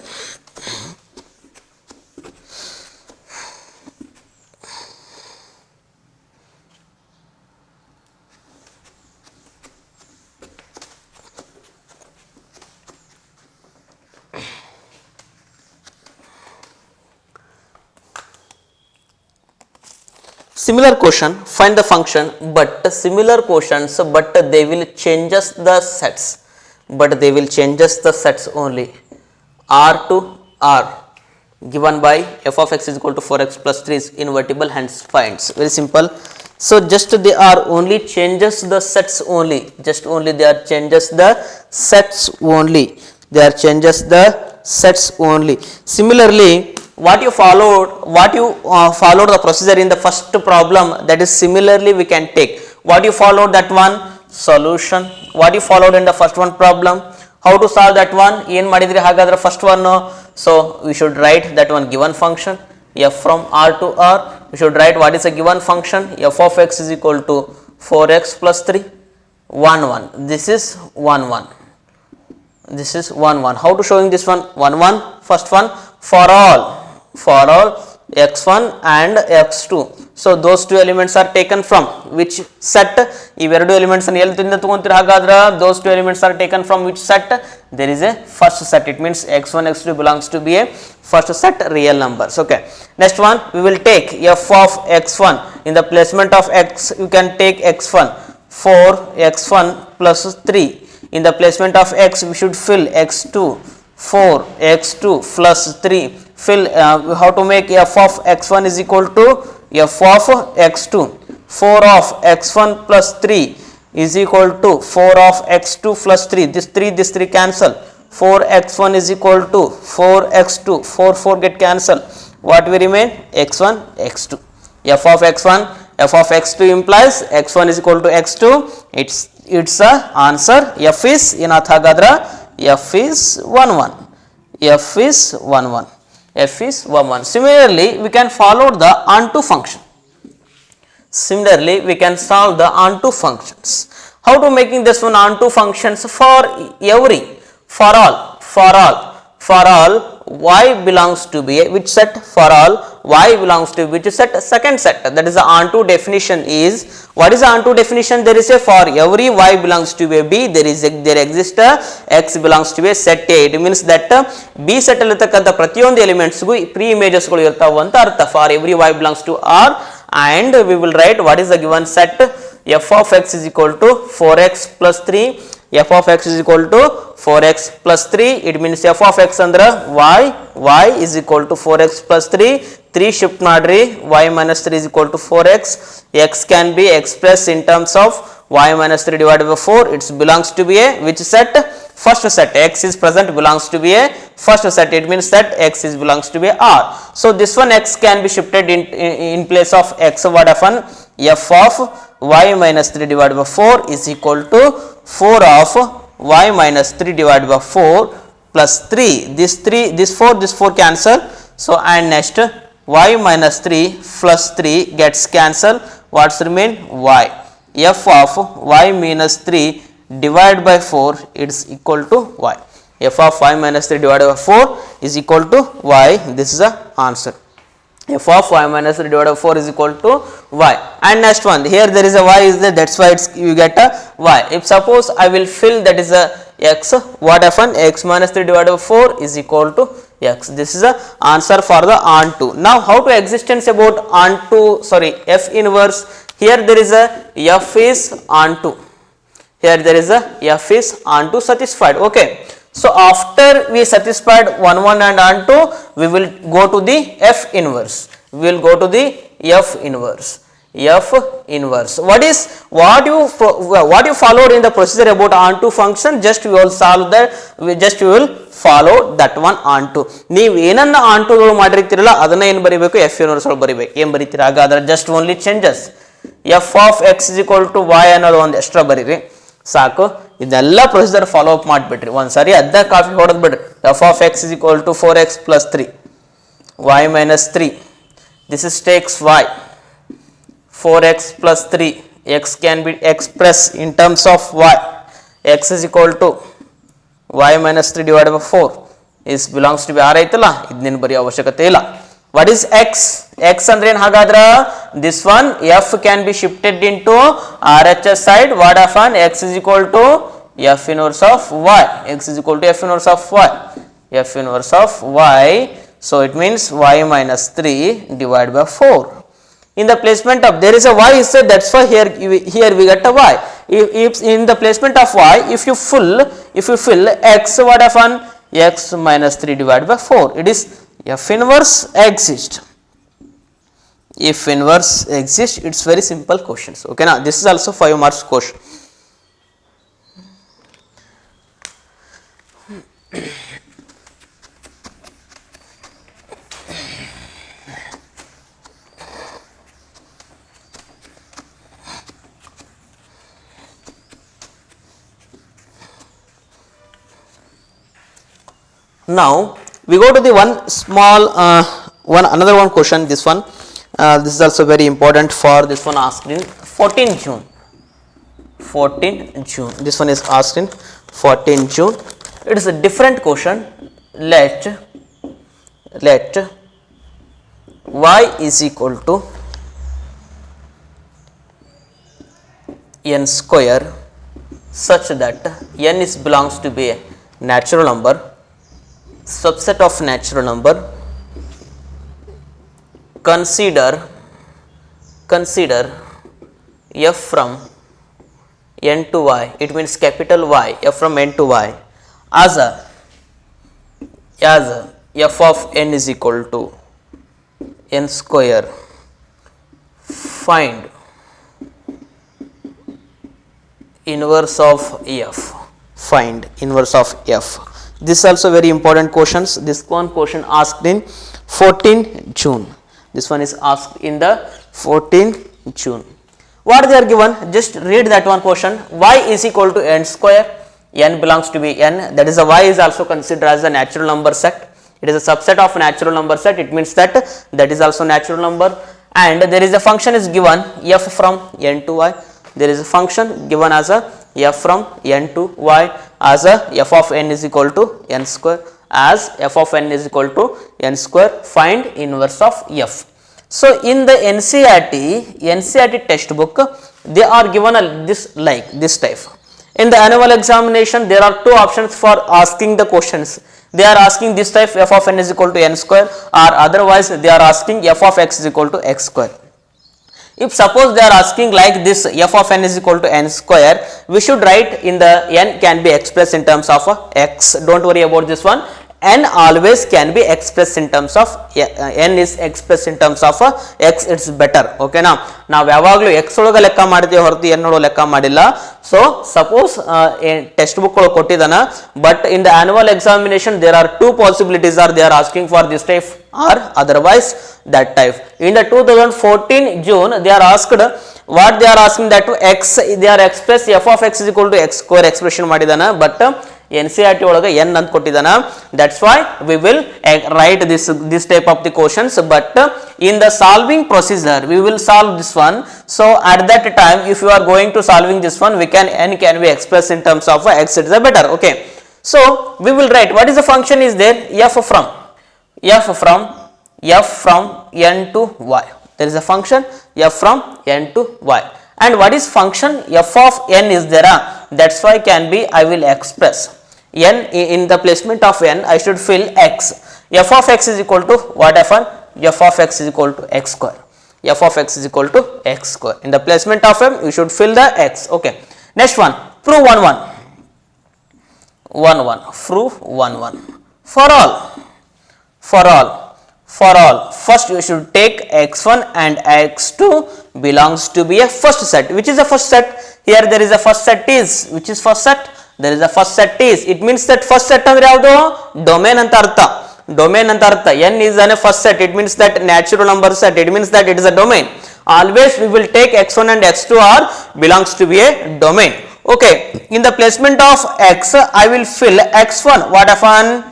Similar question, find the function, but similar questions, but they will changes the sets, but they will changes the sets only. R to R given by f of x is equal to 4x plus 3 is invertible, hence finds. Very simple. So just they are only changes the sets only, just only they are changes the sets only, they are changes the sets only. Similarly, what you followed the procedure in the first problem, that is similarly we can take. What you followed that one? Solution. What you followed in the first one problem? How to solve that one? Yen madidri hagadra first one no. So we should write that one given function f from r to r. We should write what is a given function, f of x is equal to 4x plus 3, 1 1. This is 1 1. This is 1 1. How to showing this one? 1 1. First one, for all x1 and x2. So those two elements are taken from which set? Iveru elements annu ellinda tagontir hagadra, those two elements are taken from which set? There is a first set. It means x1 x2 belongs to be a first set real numbers, okay. Next one, we will take f of x1 in the placement of x, you can take x1 4x1 plus 3, in the placement of x we should fill x2 4x2 plus 3, fill how to make f of x1 is equal to f of x2, 4 of x1 plus 3 is equal to 4 of x2 plus 3, this 3 cancel, 4x1 is equal to 4x2, 4 get cancel, what will remain? x1 x2. f of x1, f of x2 implies x1 is equal to x2, it's a answer. F is ಏನಾಯ್ತು ಹಾಗಾದ್ರೆ f is 1 1, f is 1 1, f is 1 1. Similarly we can follow the onto function. Similarly, we can solve the onto functions. How to making this one onto functions for every, for all y belongs to be a which set, for all y belongs to which set, second set. That is the onto definition is, what is the onto definition? There is a for every y belongs to be a b, there exists a x belongs to be a set a. It means that b set allitakanta pratiyondu elements gu pre images ಗಳು ಇರ್ತಾವ ಅಂತ ಅರ್ಥ. For every y belongs to r, and we will write what is the given set. F of x is equal to 4x plus 3, f of x is equal to 4x plus 3. It means f of x andra y is equal to 4x plus 3, 3 shift madri, y minus 3 is equal to 4x. X can be expressed in terms of y minus 3 divided by 4. It belongs to be a which set? First set. X is present, belongs to be a first set. It means that x is belongs to be r. So this one x can be shifted in place of x. What often? F of y minus 3 divided by 4 is equal to 4 of y minus 3 divided by 4 plus 3. This 4 cancel. So and next y minus 3 plus 3 gets cancelled. What's remain? Y. F of y minus 3 divided by 4 is equal to y. F of y minus 3 divided by 4 is equal to y. This is the answer. F of y minus 3 divided by 4 is equal to y. And next one, here there is a y is there, that's why you get a y. If suppose I will fill that is a x, what happen? X minus 3 divided by 4 is equal to x. This is the answer for the onto. Now how to existence about onto, sorry, f inverse. Here there is a f is onto. Here there is a f is onto satisfied. Okay. So after we satisfied 1 and onto, we will go to the f inverse. We will go to the f inverse. F inverse. What you followed in the procedure about onto function? Just we will solve that. We will follow that one onto. ನೀವು ಏನನ್ನ ontoಗಳು ಮಾಡಿರ್ತೀರಲ್ಲ ಅದನ್ನ ಏನು ಬರಿಬೇಕು? f inverse ಒಳಗೆ ಬರಿಬೇಕು. ಏನು ಬರಿತೀರಾ? ಹಾಗಾದ್ರೆ just only changes. f of x is equal to y ಅನ್ನೋದು ಒಂದು ಎಕ್ಸ್ಟ್ರಾ ಬರೀರಿ ಸಾಕು. ಇದೆಲ್ಲ ಪ್ರೊಸೀಜರ್ ಫಾಲೋ ಅಪ್ ಮಾಡಿಬಿಟ್ರಿ ಒಂದ್ಸರಿ ಅದ್ದ ಕಾಫಿ ಹೊಡೆದ್ ಬಿಡ್ರಿ. f of x is equal to 4x plus 3 y minus 3. This is takes y. 4x plus 3, x can be expressed in terms of y. X is equal to y minus 3 divided by 4 is belongs to be r ಐತಲ್ಲ, ಇದನ್ನೇನು ಬರೆಯೋ ಅವಶ್ಯಕತೆ ಇಲ್ಲ. What is x? X ಅಂದ್ರೆ ಏನು ಹಾಗಾದ್ರೆ? This one f can be shifted into RHS side. What often? X is equal to f inverse of y. X is equal to f inverse of y. F inverse of y. So it means y minus 3 divided by 4. In the placement of, there is a y is there, that's why here we get a y. If in the placement of y, if you fill x, what often? X minus 3 divided by 4. It is f inverse exists. If inverse exists, it's very simple questions. Okay, now this is also 5 marks question. Now we go to the one small another one question. This one this is also very important for this one asked in 14 June. This one is asked in 14 June. It is a different question. Let y is equal to n square such that n is belongs to be a natural number, subset of natural number. Consider f from n to y, it means capital Y, f from n to y as f of n is equal to n square. Find inverse of f. Find inverse of f. This is also very important questions. This one question asked in 14 June. This one is asked in the 14 June. What they are given? Just read that one question. Y is equal to n square. N belongs to be n. That is, a y is also considered as a natural number set. It is a subset of natural number set. It means that is also natural number. and there is a function is given f from n to y. There is a function given as a f from n to y as a f of n is equal to n square, as f of n is equal to n square. Find inverse of f. So in the NCERT textbook they are given this type. In the annual examination there are two options for asking the questions. They are asking this type, f of n is equal to n square, or otherwise they are asking f of x is equal to x square. If suppose they are asking like this, f of n is equal to n square, we should write in the n can be expressed in terms of x. Don't worry about this one. N always can be expressed in terms of n is expressed in terms of x. It's better. Okay na. Now yavaglu x ologa lekka madideve hortu n ologa lekka madilla. So suppose textbook olo kottidana, but in the annual examination there are two possibilities, are they are asking for this type or otherwise that type. In the 2014 June they are asked, what they are asking, that to x they are expressed f of x is equal to x square expression madidana, but NCERT ಒಳಗೆ n ಅಂತ ಕೊಟ್ಟಿದ್ದಾನ. That's why we will write this type of the questions, but in the solving procedure we will solve this one. So at that time if you are going to solving this one, we n can be expressed in terms of x, it is better. Okay, so we will write what is the function is there, f from n to y. There is a function f from n to y, and what is function f of n is there, that's why can be I will express n in the placement of n I should fill x. F of x is equal to what happen, f of x is equal to x square. F of x is equal to x square. In the placement of m you should fill the x. Okay, next one, prove 1 1. Prove 1 1 for all. First you should take x1 and x2 belongs to be a first set. Which is the first set? Here there is a first set is, which is first set? There is a first set is. It means that first set andre yavadu, domain anta artha. N is a first set, it means that natural number set, it means that it is a domain. Always we will take x1 and x2 are belongs to be a domain. Okay, in the placement of x I will fill x1, what happen,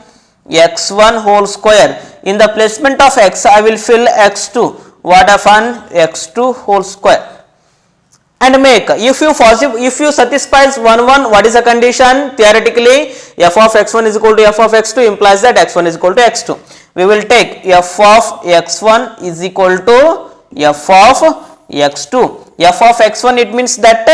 x1 whole square. In the placement of x I will fill x2, what happen, x2 whole square. And make, if you satisfies 1 1, what is the condition? Theoretically f of x1 is equal to f of x2 implies that x1 is equal to x2. We will take f of x1 is equal to f of x2. F of x1 it means that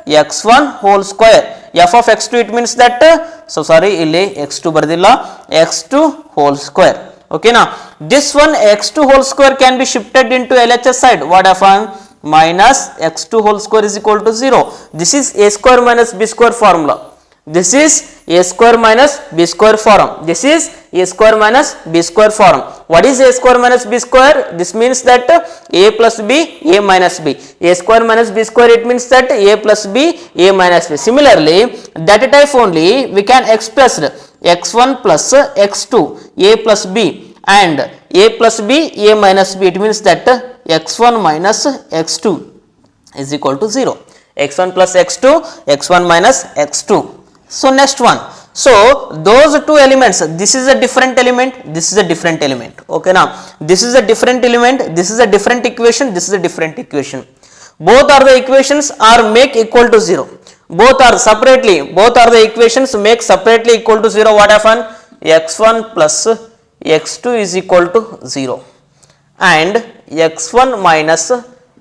x1 whole square. F of x2 it means that, so sorry illi x2 bardilla, x2 whole square. Okay na, this one x2 whole square can be shifted into LHS side. What happen, minus x2 whole square is equal to 0. This is a square minus b square formula. This is a square minus b square form. This is a square minus b square form. What is a square minus b square? This means that a plus b, a minus b. A square minus b square, it means that a plus b, a minus b. Similarly, that type only we can express x1 plus x2, a plus b, and a plus b, a minus b. It means that x1 minus x2 is equal to 0. x1 plus x2, x1 minus x2. So next one, so those two elements, this is a different element, this is a different element. Okay now, this is a different element, this is a different equation, this is a different equation. Both are the equations are make equal to 0. Both are the equations make separately equal to 0. What happen, x1 plus x2 is equal to 0 and x1 minus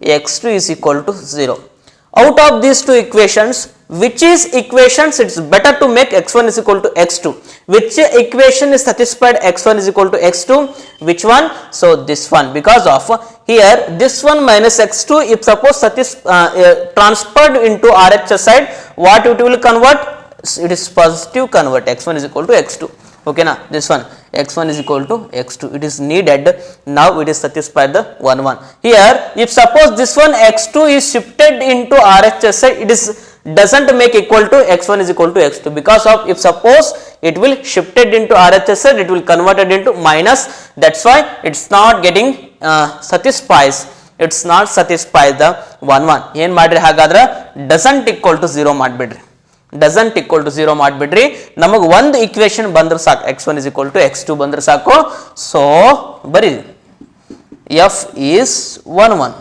x2 is equal to 0. Out of these two equations, which is equations it's better to make x1 is equal to x2? Which equation is satisfied x1 is equal to x2? Which one? So this one, because of here this one minus x2, if suppose transferred into RHS side, what it will convert? It is positive convert, x1 is equal to x2. Okay na, this one x1 is equal to x2, it is needed. Now it is satisfied the 1 1. Here if suppose this one x2 is shifted into RHS side, it is doesn't make equal to x1 is equal to x2, because of if suppose it will shifted into RHS side, it will converted into minus. That's why it's not getting satisfies. It's not satisfies the 1 1. Yen madri hagadra doesn't equal to 0 madbidri. Doesn't equal to 0 madbidri. Namagu one equation bandra saku, x1 is equal to x2 bandra saku. So bari f is 1 1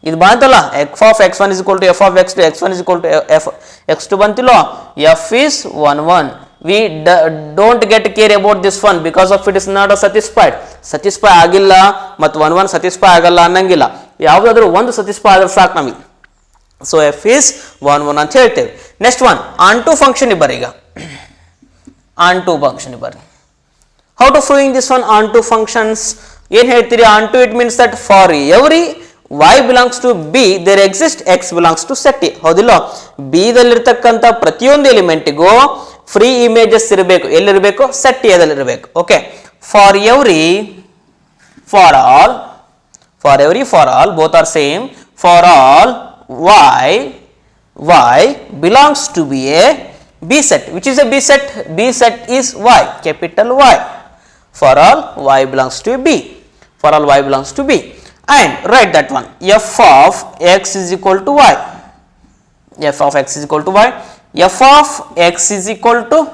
ಇದು ಬಂತಲ್ಲ f of x1 is equal to f of x2 x1 is equal to f x2 ಬಂತಿಲ್ಲ f is 1 1 we don't get care about this one because of it is not a satisfy ಆಗಿಲ್ಲ ಮತ್ತು 1 1 satisfy ಆಗಲ್ಲ ಅನ್ನಂಗಿಲ್ಲ ಯಾವುದಾದ್ರೂ ಒಂದು satisfy ಆದ್ರೆ ಸಾಕು ನಮಗೆ so f is 1 1 ಅಂತ ಹೇಳ್ತೇವೆ ನೆಕ್ಸ್ಟ್ ಒನ್ onto function ಇಬ್ಬರು ಈಗ onto function ಇಬ್ಬರು how to proving this one onto functions ಏನು ಹೇಳ್ತೀರಿ onto it means that for every y belongs to b there exists x belongs to set a ಹೌದಿಲ್ಲ b ದಲ್ಲಿರತಕ್ಕಂತ ಪ್ರತಿಯೊಂದು ಎಲಿಮೆಂಟಿಗೂ free images ಇರಬೇಕು ಎಲ್ಲಿರಬೇಕು set A ದಲ್ಲಿ ಇರಬೇಕು okay for all both are same for all y belongs to be a b set which is a b set is y capital Y for all y belongs to b for all y belongs to b and write that one f of x is equal to y f of x is equal to y f of x is equal to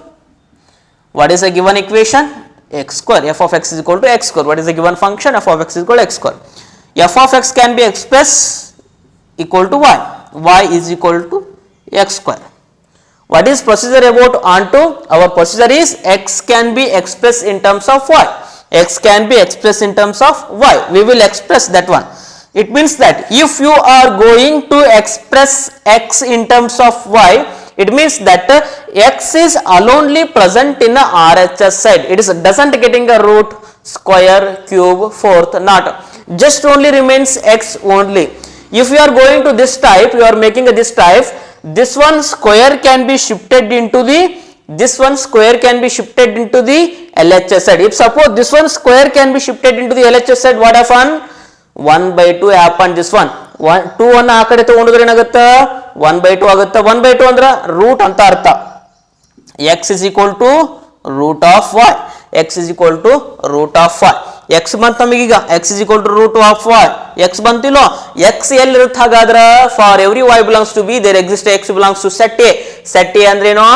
what is the given equation x square f of x is equal to x square what is the given function f of x is equal to x square f of x can be expressed equal to y is equal to x square what is procedure about onto our procedure is x can be expressed in terms of y x can be expressed in terms of y we will express that one it means that if you are going to express x in terms of y it means that x is alonely present in the RHS side it is doesn't getting a root square cube fourth not just only remains x only if you are going to this type you are making this type this one square can be shifted into the LHS side if suppose this one square can be shifted into the LHS side what happen 1 by 2 happen this one 2 ಅನ್ನು ಆ ಕಡೆ ತಗೊಂಡ್ರೆ ಏನಾಗುತ್ತೆ 1 by 2 ಆಗುತ್ತೆ 1 by 2 ಅಂದ್ರೆ root ಅಂತ ಅರ್ಥ x is equal to root of y x is equal to root of y x ಬಂತ ನಮಗೆ ಈಗ x is equal to root of y x ಬಂತಿಲ್ಲೋ x ಎಲ್ಲಿರುತ್ತೆ ಹಾಗಾದ್ರೆ for every y belongs to b there exists x belongs to set a ಅಂದ್ರೆ ಏನು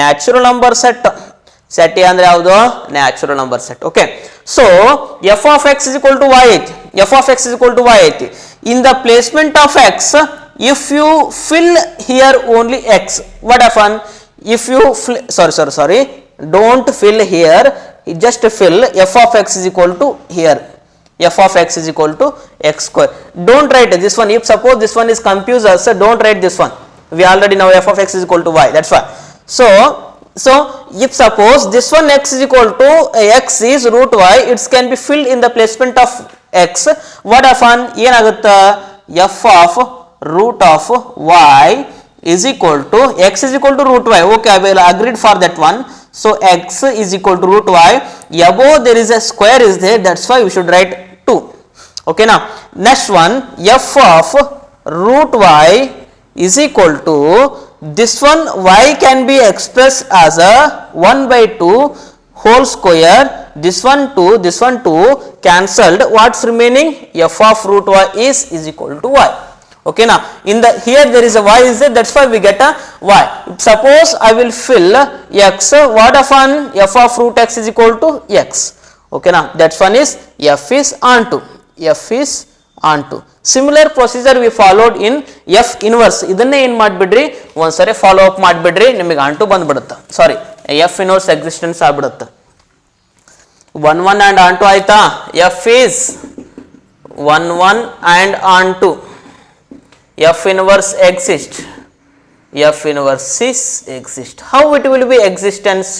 natural number set a ಅಂದ್ರೆ ಯಾವುದು natural number set okay so f of x is equal to y ಐತಿ f of x is equal to y ಐತಿ in the placement of x if you fill here only x what happen if you sorry don't fill here just fill f of x is equal to here f of x is equal to x square don't write this one if suppose this one is confuse us don't write this one we already know f of x is equal to y that's why so if suppose this one x is equal to x is root y it can be filled in the placement of x what happen ಏನಾಗುತ್ತೆ f of root of y is equal to x is equal to root y okay I will agreed for that one so x is equal to root y above there is a square is there that's why we should write 2 okay now next one f of root y is equal to this one y can be expressed as a 1 by 2 whole square this one 2 cancelled what's remaining f of root y is equal to y okay now in the here there is a y is there that's why we get a y suppose I will fill x what often f of root x is equal to x okay now that one is f is onto similar procedure we followed in f inverse ಇದನ್ನೇ ಏನು ಮಾಡಿಬಿಡ್ರಿ ಒಂದ್ಸರಿ follow up ಮಾಡಿಬಿಡ್ರಿ ನಿಮಗೆ onto ಬಂದ್ಬಿಡುತ್ತೆ ಸಾರಿ f inverse existence ಆಗ್ಬಿಡುತ್ತೆ 1 1 and onto ಆಯ್ತಾ f is 1 1 and onto f inverse exist how it will be existence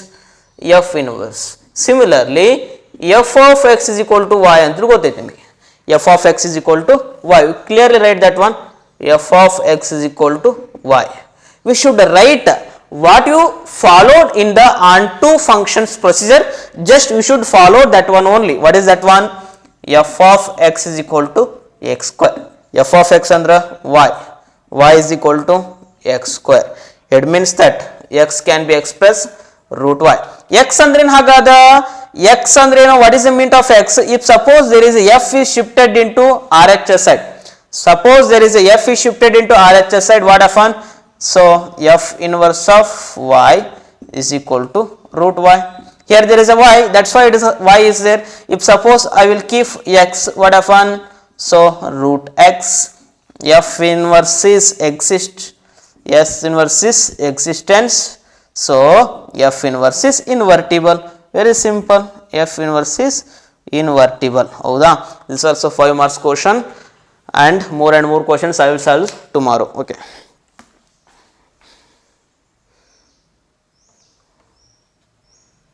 f inverse similarly f of x is equal to y ಅಂತ ಗೊತ್ತೈತೆ ನಿಮಗೆ f of x is equal to y clearly write that one f of x is equal to y we should write what you followed in the onto functions procedure just we should follow that one only what is that one f of x is equal to x square f of x andre y is equal to x square it means that x can be expressed root y x andre ಏನು ಹಾಗಾದ x andre ಏನು what is the mean of x if suppose there is a f is shifted into RHS side suppose there is a f is shifted into RHS side what happen so f inverse of y is equal to root y here there is a y, that's why it is y is there. If suppose I will keep x, what happen? So root x, f inverse is exist, s inverse is existence, so f inverse is invertible. Very simple, f inverse is invertible. ಹೌದಾ? This is also 5 marks question, and more questions I will solve tomorrow. Okay.